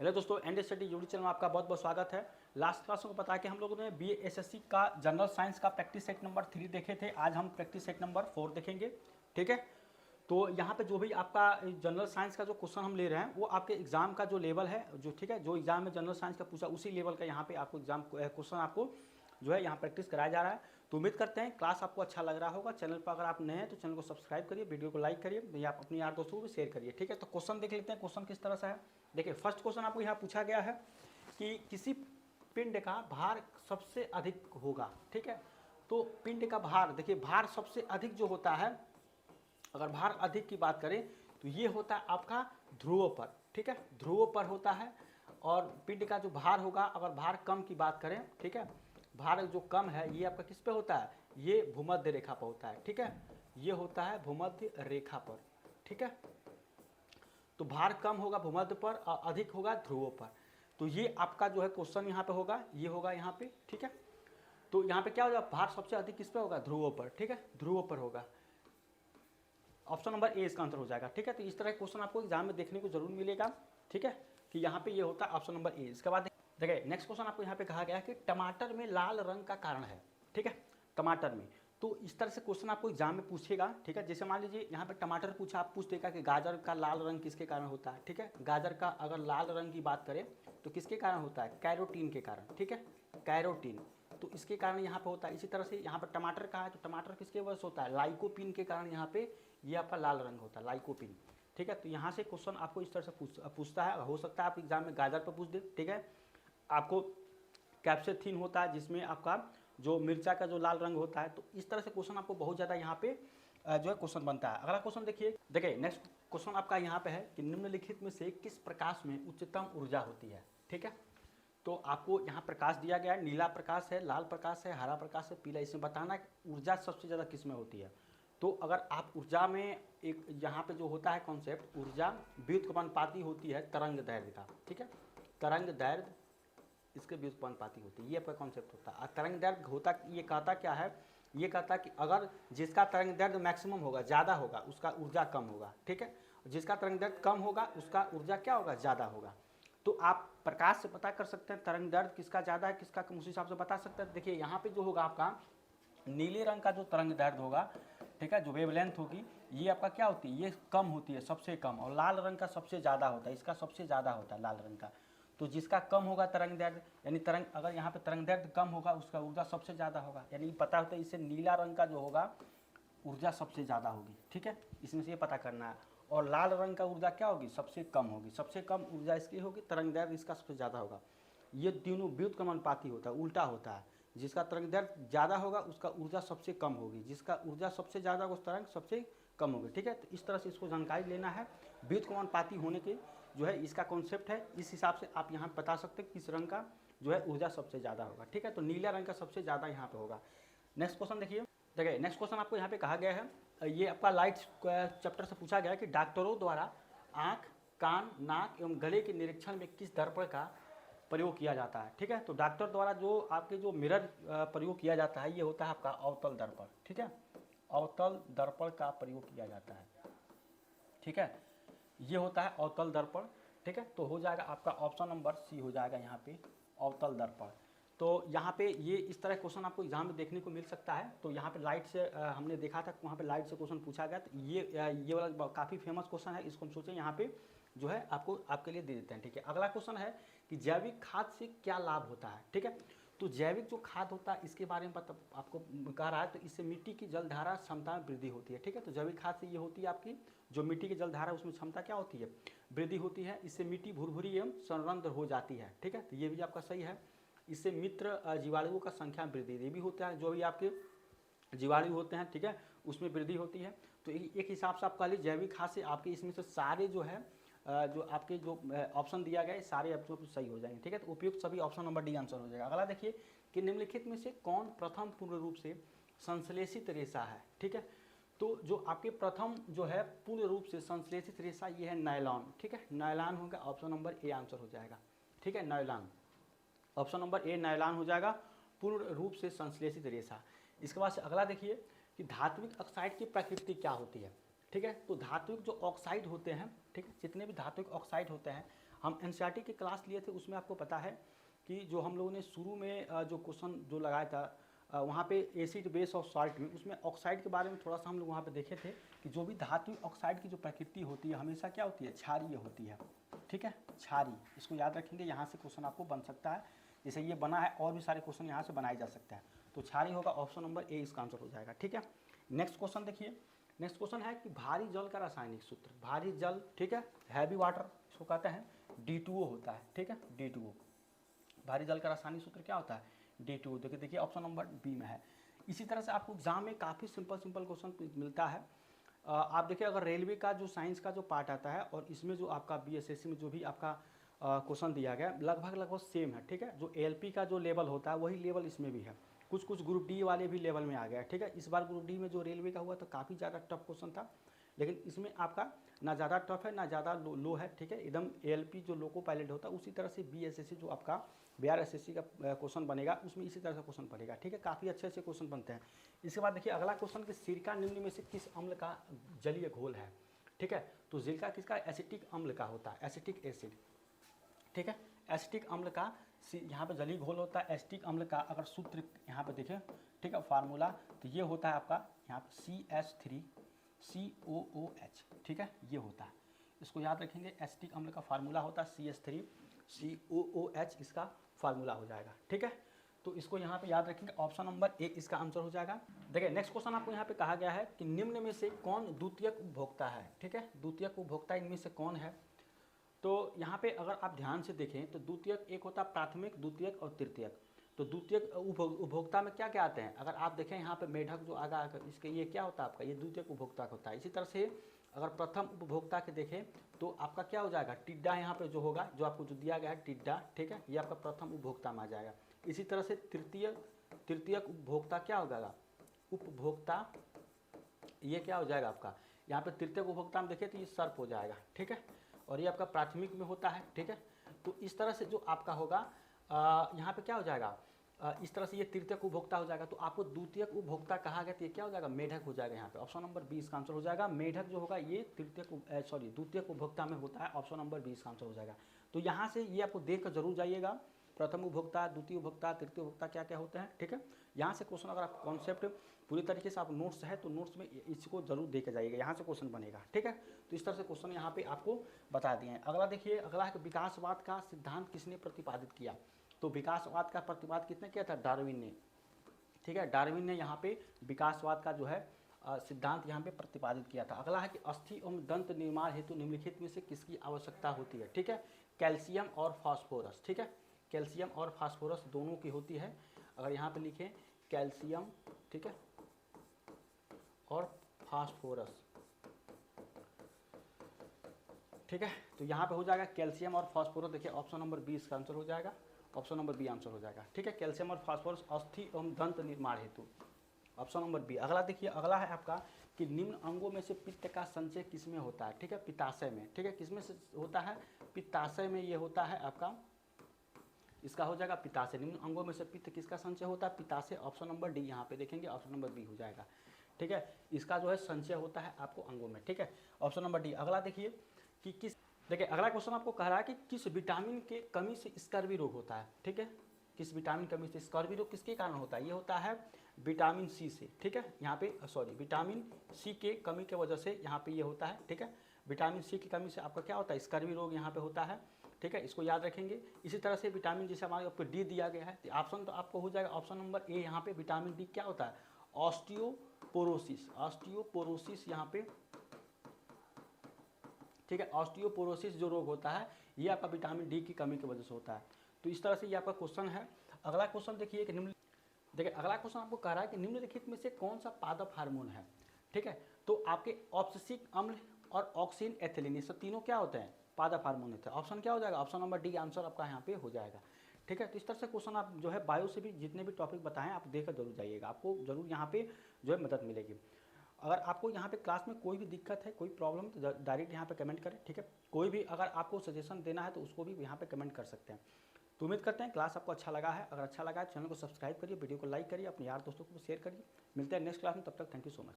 Hello दोस्तों, and study YouTube channel में आपका बहुत बहुत स्वागत है। लास्ट क्लास में बताया कि हम लोगों ने BA-SSC का जनरल साइंस का प्रैक्टिस सेट नंबर 3 देखे थे। आज हम प्रैक्टिस सेट नंबर 4 देखेंगे। ठीक है, तो यहाँ पे जो भी आपका जनरल साइंस का जो क्वेश्चन हम ले रहे हैं वो आपके एग्जाम का जो लेवल है, जो ठीक है, जो एग्जाम में जनरल साइंस का पूछा उसी लेवल का यहाँ पे आपको एग्जाम क्वेश्चन आपको जो है यहाँ प्रैक्टिस कराया जा रहा है। तो उम्मीद करते हैं क्लास आपको अच्छा लग रहा होगा। चैनल पर अगर आप नए हैं तो चैनल को सब्सक्राइब करिए, वीडियो को लाइक करिए, या आप अपने यार दोस्तों को भी शेयर करिए। ठीक है, तो क्वेश्चन देख लेते हैं क्वेश्चन किस तरह से है। देखिए, फर्स्ट क्वेश्चन आपको यहाँ पूछा गया है कि किसी पिंड का भार सबसे अधिक होगा। ठीक है, तो पिंड का भार, देखिए भार सबसे अधिक जो होता है, अगर भार अधिक की बात करें तो ये होता है आपका ध्रुव पर। ठीक है, ध्रुव पर होता है। और पिंड का जो भार होगा, अगर भार कम की बात करें, ठीक है, भार जो कम है ये आपका किस पे होता है, ये भूमध्य रेखा पर होता है। ठीक है, ये होता है भूमध्य रेखा पर। ठीक है, तो भार कम होगा भूमध्य पर और अधिक होगा ध्रुव पर। तो ये आपका जो है क्वेश्चन यहाँ पे होगा, ये होगा यहाँ पे। ठीक है, तो यहाँ पे क्या होगा, भार सबसे अधिक किस पे होगा, ध्रुव पर। ठीक है, ध्रुव पर होगा। ऑप्शन नंबर ए इसका आंसर हो जाएगा। ठीक है, तो इस तरह का क्वेश्चन आपको एग्जाम में देखने को जरूर मिलेगा। ठीक है, कि यहाँ पे ये होता है ऑप्शन नंबर ए। इसके बाद देखिए नेक्स्ट क्वेश्चन आपको यहाँ पे कहा गया है कि टमाटर में लाल रंग का कारण है। ठीक है, टमाटर में, तो इस तरह से क्वेश्चन आपको एग्जाम में पूछेगा। ठीक है, जैसे मान लीजिए यहाँ पे टमाटर पूछा, आप पूछ देगा कि गाजर का लाल रंग किसके कारण होता है। ठीक है, गाजर का अगर लाल रंग की बात करें तो किसके कारण होता है, कैरोटीन के कारण। ठीक है, कैरोटीन, तो इसके कारण यहाँ पे होता है। इसी तरह से यहाँ पर टमाटर का है तो टमाटर किसके वजह से होता है, लाइकोपीन के कारण यहाँ पे ये आपका लाल रंग होता है, लाइकोपीन। ठीक है, तो यहाँ से क्वेश्चन आपको इस तरह से पूछता है। हो सकता है आप एग्जाम में गाजर पर पूछ दे। ठीक है, आपको कैप्सेथीन होता है जिसमें आपका जो मिर्चा का जो लाल रंग होता है। तो इस तरह से क्वेश्चन आपको बहुत ज़्यादा यहाँ पे जो है क्वेश्चन बनता है। अगला क्वेश्चन देखिए नेक्स्ट क्वेश्चन आपका यहाँ पे है कि निम्नलिखित में से किस प्रकाश में उच्चतम ऊर्जा होती है। ठीक है, तो आपको यहाँ प्रकाश दिया गया है, नीला प्रकाश है, लाल प्रकाश है, हरा प्रकाश है, पीला। इसमें बताना है ऊर्जा सबसे ज़्यादा किस में होती है। तो अगर आप ऊर्जा में एक यहाँ पे जो होता है कॉन्सेप्ट, ऊर्जा व्युत्क्रमानुपाती होती है तरंग दैर्घ्य का। ठीक है, तरंग दैर्घ्य इसके व्युत्क्रमानुपाती होती है, ये आपका कॉन्सेप्ट होता है। तरंग दैर्घ्य होता, ये कहता क्या है, ये कहता कि अगर जिसका तरंग दैर्घ्य मैक्सिमम होगा, ज़्यादा होगा, उसका ऊर्जा कम होगा। ठीक है, जिसका तरंग दैर्घ्य कम होगा उसका ऊर्जा क्या होगा, ज़्यादा होगा। तो आप प्रकाश से पता कर सकते हैं तरंग दैर्घ्य किसका ज़्यादा है किसका कम, उस हिसाब से बता सकते हैं। देखिए यहाँ पे जो होगा आपका नीले रंग का जो तरंग दैर्घ्य होगा, ठीक है, जो वेवलेंथ होगी, ये आपका क्या होती है, ये कम होती है, सबसे कम। और लाल रंग का सबसे ज़्यादा होता है, इसका सबसे ज़्यादा होता है लाल रंग का। तो जिसका कम होगा तरंग दैर्घ्य, यानी तरंग, अगर यहाँ पे तरंग दैर्घ्य कम होगा उसका ऊर्जा सबसे ज़्यादा होगा। यानी पता होता है इससे नीला रंग का जो होगा ऊर्जा सबसे ज़्यादा होगी। ठीक है, इसमें से ये पता करना है। और लाल रंग का ऊर्जा क्या होगी, सबसे कम होगी। सबसे कम ऊर्जा इसकी होगी, तरंग दैर्घ्य इसका सबसे ज़्यादा होगा। ये तीनों व्युत्क्रमानुपाती होता है, उल्टा होता है। जिसका तरंग दैर्घ्य ज़्यादा होगा उसका ऊर्जा सबसे कम होगी, जिसका ऊर्जा सबसे ज़्यादा होगा उस तरंग सबसे कम होगी। ठीक है, तो इस तरह से इसको जानकारी लेना है। व्युत्क्रमानुपाती होने के जो है इसका कॉन्सेप्ट है, इस हिसाब से आप यहाँ बता सकते हैं किस रंग का जो है ऊर्जा सबसे ज़्यादा होगा। ठीक है, तो नीला रंग का सबसे ज़्यादा यहाँ पे होगा। नेक्स्ट क्वेश्चन देखिए नेक्स्ट क्वेश्चन आपको यहाँ पे कहा गया है, ये आपका लाइट चैप्टर से पूछा गया है कि डॉक्टरों द्वारा आँख, कान, नाक एवं गले के निरीक्षण में किस दर्पण का प्रयोग किया जाता है। ठीक है, तो डॉक्टर द्वारा जो आपके जो मिरर प्रयोग किया जाता है ये होता है आपका अवतल दर्पण। ठीक है, अवतल दर्पण का प्रयोग किया जाता है। ठीक है, ये होता है अवतल दर्पण। ठीक है, तो हो जाएगा आपका ऑप्शन नंबर सी हो जाएगा यहाँ पे, अवतल दर्पण। तो यहाँ पे ये इस तरह क्वेश्चन आपको एग्जाम में देखने को मिल सकता है। तो यहाँ पे लाइट से हमने देखा था, वहाँ पे लाइट से क्वेश्चन पूछा गया। तो ये वाला काफ़ी फेमस क्वेश्चन है, इसको हम सोचें यहाँ पे जो है आपको आपके लिए दे देते हैं। ठीक है, अगला क्वेश्चन है कि जैविक खाद से क्या लाभ होता है। ठीक है, तो जैविक जो खाद होता है इसके बारे में आपको कह रहा है। तो इससे मिट्टी की जलधारा क्षमता में वृद्धि होती है। ठीक है, तो जैविक खाद से ये होती है आपकी जो मिट्टी की जलधारा उसमें क्षमता क्या होती है, वृद्धि होती है। इससे मिट्टी भुरभुरी एवं संरंध्र हो जाती है। ठीक है, तो ये भी आपका सही है। इससे मित्र जीवाणुओं का संख्या में वृद्धि, ये भी होता है, जो भी आपके जीवाणु होते हैं, ठीक है, उसमें वृद्धि होती है। तो एक हिसाब से आप कह लीजिए जैविक खाद से आपके इसमें से सारे जो है जो आपके जो ऑप्शन दिया गया है सारे आपको सही हो जाएंगे। ठीक है, तो उपयुक्त सभी ऑप्शन नंबर डी आंसर हो जाएगा। अगला देखिए कि निम्नलिखित में से कौन प्रथम पूर्ण रूप से संश्लेषित रेशा है। ठीक है, तो जो आपके प्रथम जो है पूर्ण रूप से संश्लेषित रेशा ये है नायलॉन। ठीक है, नायलॉन होगा, ऑप्शन नंबर ए आंसर हो जाएगा। ठीक है, nylon, option number A nylon हो जाएगा, पूर्ण रूप से संश्लेषित रेशा। इसके बाद से अगला देखिए कि धात्विक ऑक्साइड की प्रकृति क्या होती है। ठीक है, तो धात्विक जो ऑक्साइड होते हैं, ठीक है, जितने भी धात्विक ऑक्साइड होते हैं हम एनसीईआरटी की क्लास लिए थे, उसमें आपको पता है कि जो हम लोगों ने शुरू में जो क्वेश्चन जो लगाया था वहाँ पे एसिड बेस और सॉल्ट में, उसमें ऑक्साइड के बारे में थोड़ा सा हम लोग वहाँ पे देखे थे कि जो भी धातु ऑक्साइड की जो प्रकृति होती है हमेशा क्या होती है, क्षारीय होती है। ठीक है, क्षारीय, इसको याद रखेंगे, यहाँ से क्वेश्चन आपको बन सकता है, जैसे ये बना है और भी सारे क्वेश्चन यहाँ से बनाए जा सकते हैं। तो क्षारीय होगा, ऑप्शन नंबर ए इसका आंसर हो जाएगा। ठीक है, नेक्स्ट क्वेश्चन देखिए। नेक्स्ट क्वेश्चन है कि भारी जल का रासायनिक सूत्र, भारी जल, ठीक है, हैवी वाटर इसको कहते हैं, D2O होता है। ठीक है, D2O, भारी जल का रासायनिक सूत्र क्या होता है, D2O। देखिए ऑप्शन नंबर बी में है। इसी तरह से आपको एग्जाम में काफ़ी सिंपल क्वेश्चन मिलता है। आप देखिए, अगर रेलवे का जो साइंस का जो पार्ट आता है और इसमें जो आपका BSSC में जो भी आपका क्वेश्चन दिया गया लगभग सेम है। ठीक है, जो ALP का जो लेवल होता है वही लेवल इसमें भी है, कुछ ग्रुप डी वाले भी लेवल में आ गया। ठीक है, इस बार ग्रुप डी में जो रेलवे का हुआ तो काफ़ी ज़्यादा टफ क्वेश्चन था, लेकिन इसमें आपका ना ज़्यादा टफ है ना ज़्यादा लो है। ठीक है, एकदम ALP जो लोको पायलट होता है उसी तरह से BSSC जो आपका बिहार SSC का क्वेश्चन बनेगा उसमें इसी तरह से क्वेश्चन पड़ेगा। ठीक है, काफ़ी अच्छे क्वेश्चन बनते हैं। इसके बाद देखिए अगला क्वेश्चन कि सिरका निम्न में से किस अम्ल का जलीय घोल है। ठीक है, तो सिरका किसका, एसिटिक अम्ल का होता है, एसिटिक एसिड। ठीक है, एसिटिक अम्ल का यहाँ पे जलीय घोल होता है। एसिटिक अम्ल का अगर सूत्र यहाँ पे देखें, ठीक है, फार्मूला, तो ये होता है आपका यहाँ पे CH3COOH। ठीक है, ये होता है, इसको याद रखेंगे। एसिटिक अम्ल का फार्मूला होता है CH3COOH, इसका फार्मूला हो जाएगा। ठीक है, तो इसको यहाँ पे याद रखेंगे, ऑप्शन नंबर ए इसका आंसर हो जाएगा। देखिए नेक्स्ट क्वेश्चन आपको यहाँ पे कहा गया है कि निम्न में से कौन द्वितीयक उपभोक्ता है। ठीक है, द्वितीयक उपभोक्ता इनमें से कौन है। तो यहाँ पे अगर आप ध्यान से देखें तो द्वितीयक एक होता है प्राथमिक, द्वितीयक और तृतीयक। तो द्वितीयक उपभोक्ता में क्या क्या आते हैं, अगर आप देखें यहाँ पे मेढक जो आगा इसके ये क्या होता है आपका, ये द्वितीयक उपभोक्ता होता है। इसी तरह से अगर प्रथम उपभोक्ता के देखें तो आपका क्या हो जाएगा, टिड्डा यहाँ पे जो होगा, जो आपको जो दिया गया है टिड्डा, ठीक है, ये आपका प्रथम उपभोक्ता में आ जाएगा। इसी तरह से तृतीयक उपभोक्ता क्या हो जाएगा, उपभोक्ता, ये क्या हो जाएगा आपका, यहाँ पे तृतीयक उपभोक्ता में देखें तो ये सर्प हो जाएगा। ठीक है, और ये आपका प्राथमिक में होता है। ठीक है, तो इस तरह से जो आपका होगा यहाँ पे क्या हो जाएगा, इस तरह से ये तृतीयक उपभोक्ता हो जाएगा। तो आपको द्वितीयक उपभोक्ता कहा गया तो ये क्या हो जाएगा, मेढक हो जाएगा। यहाँ पे ऑप्शन नंबर 20 का आंसर हो जाएगा। मेढक जो होगा ये द्वितीयक उपभोक्ता में होता है, ऑप्शन नंबर 20 का आंसर हो जाएगा। तो यहाँ से ये आपको देख कर जरूर जाइएगा, प्रथम उपभोक्ता, द्वितीय उपभोक्ता, तृतीय उपभोक्ता क्या क्या होते हैं। ठीक है, यहाँ से क्वेश्चन अगर आप कॉन्सेप्ट पूरी तरीके से आप नोट्स है तो नोट्स में इसको जरूर देकर जाइएगा, यहाँ से क्वेश्चन बनेगा। ठीक है, तो इस तरह से क्वेश्चन यहाँ पे आपको बता दिए हैं। अगला देखिए, अगला है कि विकासवाद का सिद्धांत किसने प्रतिपादित किया। तो विकासवाद का प्रतिपाद किसने किया था, डार्विन ने। ठीक है, डार्विन ने यहाँ पे विकासवाद का जो है सिद्धांत यहाँ पे प्रतिपादित किया था। अगला है कि अस्थि एवं दंत निर्माण हेतु निम्नलिखित में से किसकी आवश्यकता होती है। ठीक है, कैल्शियम और फास्फोरस। ठीक है, कैल्शियम और फास्फोरस दोनों की होती है। अगर यहाँ पे लिखें कैल्शियम, ठीक है, और फास्फोरस, ठीक है, तो यहाँ पे हो जाएगा कैल्शियम और फास्फोरस। देखिए ऑप्शन नंबर 20 का आंसर हो जाएगा, ऑप्शन नंबर बी आंसर हो जाएगा। ठीक है, कैल्शियम और फास्फोरस अस्थि एवं दंत निर्माण हेतु, ऑप्शन नंबर बी। अगला देखिए, अगला है आपका कि निम्न अंगों में से पित्त का संचय किसमें होता है। ठीक है, पित्ताशय में। ठीक है, किसमें से होता है, पित्ताशय में ये होता है आपका, इसका हो जाएगा पित्ताशय। निम्न अंगों में से पित्त किसका संचय होता है, पित्ताशय, ऑप्शन नंबर डी यहाँ पे देखेंगे, ऑप्शन नंबर बी हो जाएगा। ठीक है, इसका जो है संचय होता है आपको अंगों में। ठीक है, ऑप्शन नंबर डी। अगला देखिए कि किस, देखिए अगला क्वेश्चन आपको कह रहा है कि किस विटामिन के कमी से स्कर्वी रोग होता है। ठीक है, किस विटामिन कमी से स्कर्वी रोग किसके कारण होता है, ये होता है विटामिन सी से। ठीक है, यहाँ पे विटामिन सी के कमी के वजह से यहाँ पे ये होता है। ठीक है, विटामिन सी की कमी से आपका क्या होता है, स्कर्वी रोग यहाँ पे होता है। ठीक है, इसको याद रखेंगे। इसी तरह से विटामिन जैसे हमारे आपको डी दिया गया है, ऑप्शन तो आपको हो जाएगा ऑप्शन नंबर ए। यहाँ पे विटामिन डी क्या होता है, ऑस्टियोपोरोसिस, ऑस्टियोपोरोसिस यहाँ पे। ठीक है, ऑस्टियोपोरोसिस जो रोग होता है ये आपका विटामिन डी की कमी की वजह से होता है। तो इस तरह से ये आपका क्वेश्चन है। अगला क्वेश्चन देखिए कि देखिए अगला क्वेश्चन आपको कह रहा है कि निम्नलिखित में से कौन सा पादप हार्मोन है। ठीक है, तो आपके ऑब्सेसिक अम्ल और ऑक्सिन एथिलीन, ये तीनों क्या होते हैं, पादप हार्मोन होते हैं। ऑप्शन क्या हो जाएगा, ऑप्शन नंबर डी आंसर आपका यहाँ पे हो जाएगा। ठीक है, तो इस तरह से क्वेश्चन आप जो है बायो से भी जितने भी टॉपिक बताएं आप देखकर जरूर जाइएगा, आपको जरूर यहाँ पे जो है मदद मिलेगी। अगर आपको यहाँ पे क्लास में कोई भी दिक्कत है, कोई प्रॉब्लम, तो डायरेक्ट यहाँ पे कमेंट करें। ठीक है, कोई भी अगर आपको सजेशन देना है तो उसको भी यहाँ पे कमेंट कर सकते हैं। तो उम्मीद करते हैं क्लास आपको अच्छा लगा है। अगर अच्छा लगा है चैनल को सब्सक्राइब करिए, वीडियो को लाइक करिए, अपने यार दोस्तों को शेयर करिए। मिलते हैं नेक्स्ट क्लास में, तब तक थैंक यू सो मच।